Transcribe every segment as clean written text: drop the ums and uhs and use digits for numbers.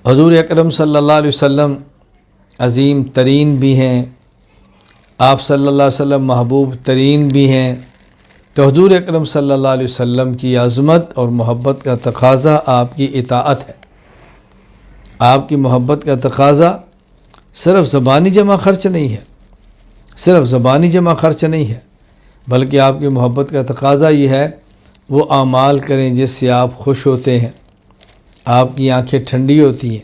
حضور اکرم صلی اللہ علیہ وسلم عظیم ترین بھی ہیں، آپ صلی اللہ علیہ وسلم محبوب ترین بھی ہیں، تو حضور اکرم صلی اللہ علیہ وسلم کی عظمت اور محبت کا تقاضا آپ کی اطاعت ہے۔ آپ کی محبت کا تقاضا صرف زبانی جمع خرچ نہیں ہے، صرف زبانی جمع خرچ نہیں ہے، بلکہ آپ کی محبت کا تقاضا یہ ہے وہ اعمال کریں جس سے آپ خوش ہوتے ہیں، آپ کی آنکھیں ٹھنڈی ہوتی ہیں۔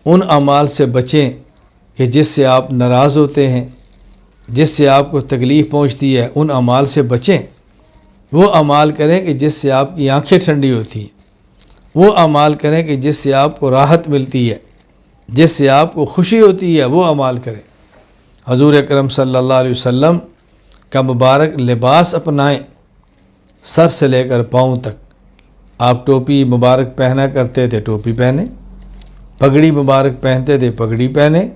ان اعمال سے بچیں کہ جس سے آپ ناراض ہوتے ہیں، جس سے آپ کو تکلیف پہنچتی ہے، ان اعمال سے بچیں۔ وہ اعمال کریں کہ جس سے آپ کی آنکھیں ٹھنڈی ہوتی ہیں، وہ اعمال کریں کہ جس سے آپ کو راحت ملتی ہے، جس سے آپ کو خوشی ہوتی ہے، وہ اعمال کریں۔ حضور اکرم صلی اللہ علیہ وسلم کا مبارک لباس اپنائیں، سر سے لے کر پاؤں تک۔ آپ ٹوپی مبارک پہنا کرتے تھے، ٹوپی پہنیں، پگڑی مبارک پہنتے تھے، پگڑی پہنیں۔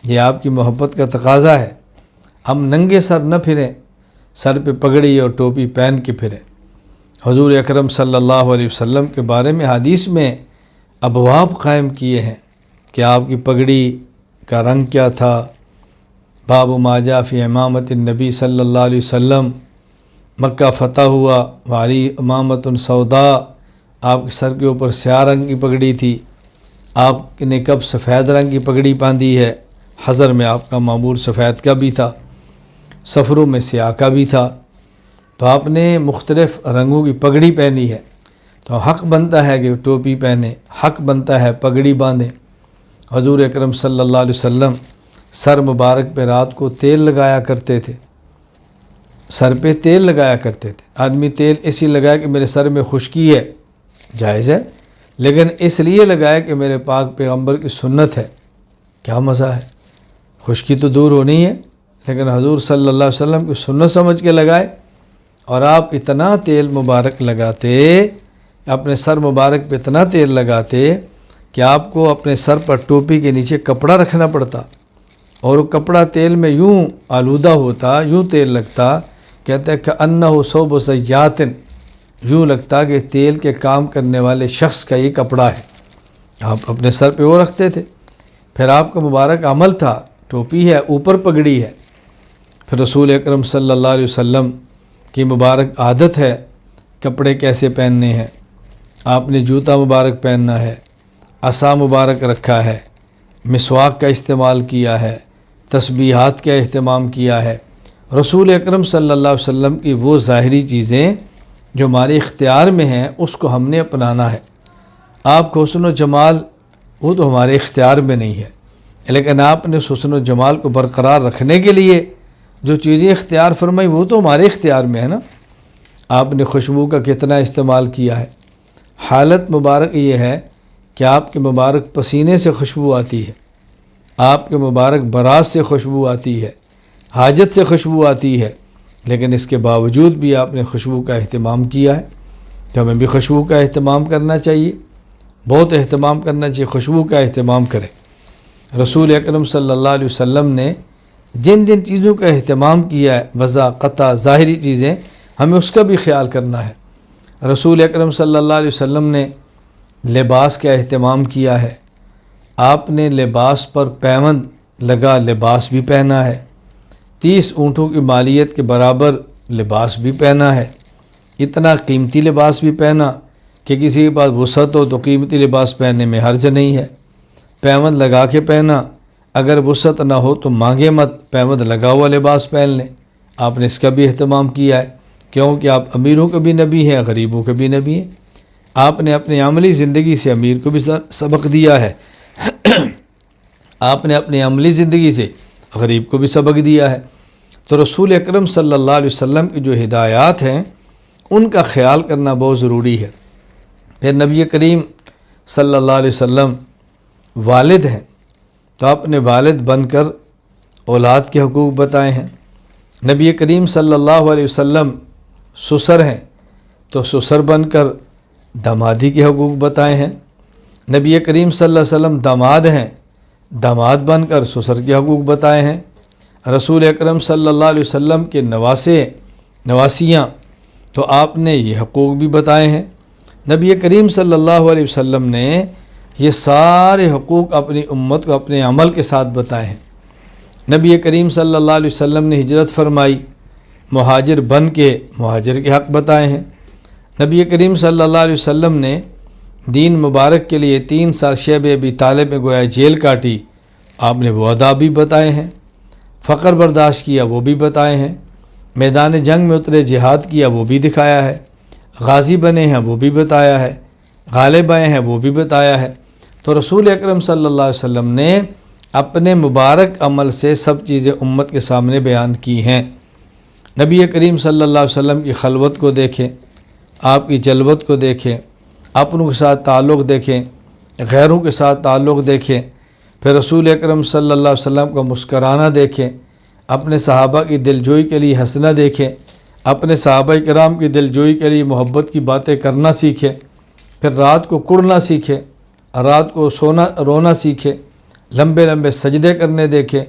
یہ آپ کی محبت کا تقاضا ہے۔ ہم ننگے سر نہ پھریں، سر پہ پگڑی اور ٹوپی پہن کے پھریں۔ حضور اکرم صلی اللہ علیہ وسلم کے بارے میں حدیث میں ابواب قائم کیے ہیں کہ آپ کی پگڑی کا رنگ کیا تھا۔ باب ما جاء فی امامت النبی صلی اللہ علیہ وسلم، مکہ فتح ہوا، وعلی امامت سوداء، آپ کے سر کے اوپر سیاہ رنگ کی پگڑی تھی۔ آپ نے کب سفید رنگ کی پگڑی باندھی ہے؟ حضر میں آپ کا معمول سفید کا بھی تھا، سفروں میں سیاہ کا بھی تھا، تو آپ نے مختلف رنگوں کی پگڑی پہنی ہے، تو حق بنتا ہے کہ ٹوپی پہنیں، حق بنتا ہے پگڑی باندھیں۔ حضور اکرم صلی اللہ علیہ وسلم سر مبارک پہ رات کو تیل لگایا کرتے تھے، سر پہ تیل لگایا کرتے تھے۔ آدمی تیل اسی لگایا کہ میرے سر میں خشکی ہے، جائز ہے، لیکن اس لیے لگائے کہ میرے پاک پیغمبر کی سنت ہے۔ کیا مزہ ہے، خشکی تو دور ہونی ہے، لیکن حضور صلی اللہ علیہ وسلم کی سنت سمجھ کے لگائے۔ اور آپ اتنا تیل مبارک لگاتے، اپنے سر مبارک پہ اتنا تیل لگاتے کہ آپ کو اپنے سر پر ٹوپی کے نیچے کپڑا رکھنا پڑتا، اور وہ کپڑا تیل میں یوں آلودہ ہوتا، یوں تیل لگتا، کہتے ہیں کہ انہ ثوب صیات، یوں لگتا کہ تیل کے کام کرنے والے شخص کا یہ کپڑا ہے۔ آپ اپنے سر پہ وہ رکھتے تھے۔ پھر آپ کا مبارک عمل تھا، ٹوپی ہے، اوپر پگڑی ہے۔ پھر رسول اکرم صلی اللہ علیہ وسلم کی مبارک عادت ہے کپڑے کیسے پہننے ہیں۔ آپ نے جوتا مبارک پہننا ہے، عصا مبارک رکھا ہے، مسواک کا استعمال کیا ہے، تسبیحات کا اہتمام کیا ہے۔ رسول اکرم صلی اللہ علیہ وسلم کی وہ ظاہری چیزیں جو ہمارے اختیار میں ہیں، اس کو ہم نے اپنانا ہے۔ آپ کو حسن و جمال وہ تو ہمارے اختیار میں نہیں ہے، لیکن آپ نے حسن و جمال کو برقرار رکھنے کے لیے جو چیزیں اختیار فرمائی وہ تو ہمارے اختیار میں ہے نا۔ آپ نے خوشبو کا کتنا استعمال کیا ہے۔ حالت مبارک یہ ہے کہ آپ کے مبارک پسینے سے خوشبو آتی ہے، آپ کے مبارک برات سے خوشبو آتی ہے، حاجت سے خوشبو آتی ہے، لیکن اس کے باوجود بھی آپ نے خوشبو کا اہتمام کیا ہے۔ تو ہمیں بھی خوشبو کا اہتمام کرنا چاہیے، بہت اہتمام کرنا چاہیے، خوشبو کا اہتمام کریں۔ رسول اکرم صلی اللہ علیہ وسلم نے جن جن چیزوں کا اہتمام کیا ہے، وضع قطع ظاہری چیزیں، ہمیں اس کا بھی خیال کرنا ہے۔ رسول اکرم صلی اللہ علیہ وسلم نے لباس کا اہتمام کیا ہے۔ آپ نے لباس پر پیوند لگا لباس بھی پہنا ہے، 30 اونٹوں کی مالیت کے برابر لباس بھی پہنا ہے، اتنا قیمتی لباس بھی پہنا کہ کسی کے پاس وسعت ہو تو قیمتی لباس پہننے میں حرج نہیں ہے۔ پیوند لگا کے پہنا، اگر وسعت نہ ہو تو مانگے مت، پیوند لگا ہوا لباس پہن لیں۔ آپ نے اس کا بھی اہتمام کیا ہے، کیونکہ آپ امیروں کے بھی نبی ہیں، غریبوں کے بھی نبی ہیں۔ آپ نے اپنی عملی زندگی سے امیر کو بھی سبق دیا ہے، آپ نے اپنی عملی زندگی سے غریب کو بھی سبق دیا ہے۔ تو رسول اکرم صلی اللہ علیہ وسلم کی جو ہدایات ہیں ان کا خیال کرنا بہت ضروری ہے۔ پھر نبی کریم صلی اللہ علیہ وسلم والد ہیں، تو آپ نے والد بن کر اولاد کے حقوق بتائے ہیں۔ نبی کریم صلی اللہ علیہ وسلم سسر ہیں، تو سسر بن کر دامادی کے حقوق بتائے ہیں۔ نبی کریم صلی اللہ علیہ وسلم داماد ہیں، داماد بن کر سسر کے حقوق بتائے ہیں۔ رسول اکرم صلی اللہ علیہ وسلم کے نواسیاں، تو آپ نے یہ حقوق بھی بتائے ہیں۔ نبی کریم صلی اللہ علیہ وسلم نے یہ سارے حقوق اپنی امت کو اپنے عمل کے ساتھ بتائے ہیں۔ نبی کریم صلی اللہ علیہ وسلم نے ہجرت فرمائی، مہاجر بن کے مہاجر کے حق بتائے ہیں۔ نبی کریم صلی اللہ علیہ وسلم نے دین مبارک کے لیے 3 سال شیب ابی طالب میں گویا جیل کاٹی، آپ نے وہ آداب بھی بتائے ہیں۔ فقر برداشت کیا، وہ بھی بتائے ہیں۔ میدان جنگ میں اترے، جہاد کیا، وہ بھی دکھایا ہے۔ غازی بنے ہیں، وہ بھی بتایا ہے۔ غالب آئے ہیں، وہ بھی بتایا ہے۔ تو رسول اکرم صلی اللہ علیہ وسلم نے اپنے مبارک عمل سے سب چیزیں امت کے سامنے بیان کی ہیں۔ نبی کریم صلی اللہ علیہ وسلم کی خلوت کو دیکھیں، آپ کی جلوت کو دیکھیں، اپنوں کے ساتھ تعلق دیکھیں، غیروں کے ساتھ تعلق دیکھیں، پھر رسول اکرم صلی اللہ علیہ وسلم کا مسکرانہ دیکھیں، اپنے صحابہ کی دلجوئی کے لیے ہنسنا دیکھیں، اپنے صحابہ کرام کی دلجوئی کے لیے محبت کی باتیں کرنا سیکھیں، پھر رات کو کڑنا سیکھیں، رات کو رونا سیکھیں، لمبے لمبے سجدے کرنے دیکھیں،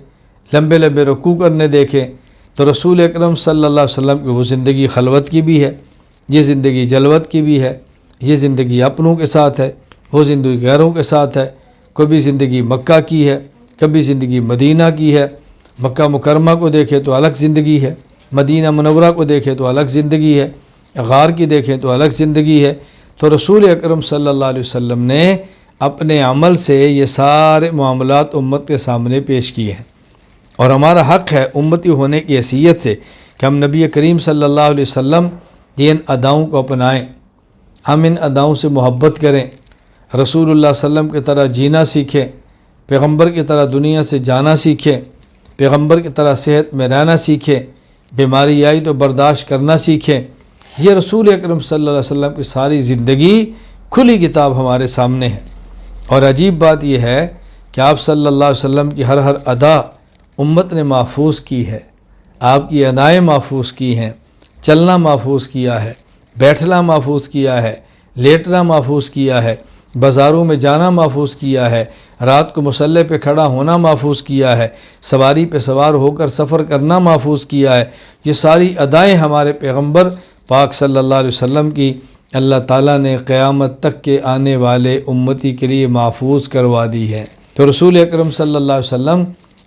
لمبے لمبے رکوع کرنے دیکھیں۔ تو رسول اکرم صلی اللہ علیہ وسلم کی وہ زندگی خلوت کی بھی ہے، یہ زندگی جلوت کی بھی ہے، یہ زندگی اپنوں کے ساتھ ہے، وہ زندگی غیروں کے ساتھ ہے۔ کبھی زندگی مکہ کی ہے، کبھی زندگی مدینہ کی ہے۔ مکہ مکرمہ کو دیکھیں تو الگ زندگی ہے، مدینہ منورہ کو دیکھیں تو الگ زندگی ہے، غار کی دیکھیں تو الگ زندگی ہے۔ تو رسول اکرم صلی اللہ علیہ وسلم نے اپنے عمل سے یہ سارے معاملات امت کے سامنے پیش کیے ہیں، اور ہمارا حق ہے امتی ہونے کی حیثیت سے کہ ہم نبی کریم صلی اللہ علیہ وسلم کی ان اداؤں کو اپنائیں، ہم ان اداؤں سے محبت کریں، رسول اللہ صلی اللہ علیہ وسلم کی طرح جینا سیکھیں، پیغمبر کی طرح دنیا سے جانا سیکھیں، پیغمبر کی طرح صحت میں رہنا سیکھیں، بیماری آئی تو برداشت کرنا سیکھیں۔ یہ رسول اکرم صلی اللہ علیہ وسلم کی ساری زندگی کھلی کتاب ہمارے سامنے ہے۔ اور عجیب بات یہ ہے کہ آپ صلی اللہ علیہ وسلم کی ہر ادا امت نے محفوظ کی ہے، آپ کی ادائیں محفوظ کی ہیں، چلنا محفوظ کیا ہے، بیٹھنا محفوظ کیا ہے، لیٹنا محفوظ کیا ہے، بازاروں میں جانا محفوظ کیا ہے، رات کو مسلح پہ کھڑا ہونا محفوظ کیا ہے، سواری پہ سوار ہو کر سفر کرنا محفوظ کیا ہے۔ یہ ساری ادائیں ہمارے پیغمبر پاک صلی اللہ علیہ وسلم کی اللہ تعالیٰ نے قیامت تک کے آنے والے امتی کے لیے محفوظ کروا دی ہے۔ تو رسول اکرم صلی اللہ علیہ وسلم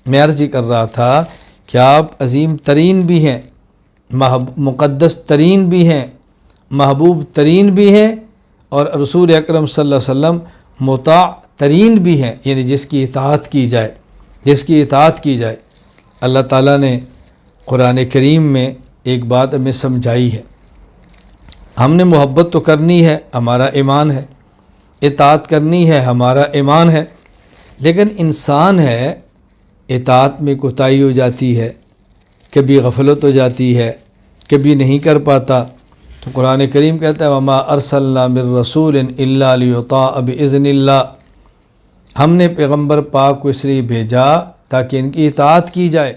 میں عرض کر رہا تھا کہ آپ عظیم ترین بھی ہیں، مقدس ترین بھی ہیں، محبوب ترین بھی ہیں، اور رسول اکرم صلی اللہ علیہ وسلم مطاع ترین بھی ہیں، یعنی جس کی اطاعت کی جائے، جس کی اطاعت کی جائے۔ اللہ تعالیٰ نے قرآن کریم میں ایک بات ہمیں سمجھائی ہے، ہم نے محبت تو کرنی ہے، ہمارا ایمان ہے، اطاعت کرنی ہے، ہمارا ایمان ہے، لیکن انسان ہے، اطاعت میں کوتاہی ہو جاتی ہے، کبھی غفلت ہو جاتی ہے، کبھی نہیں کر پاتا۔ تو قرآن کریم کہتا ہے وَمَا أَرْسَلْنَا مِن رَّسُولٍ إِلَّا لِيُطَاعَ بِإِذْنِ اللَّهِ، ہم نے پیغمبر پاک کو اس لیے بھیجا تاکہ ان کی اطاعت کی جائے۔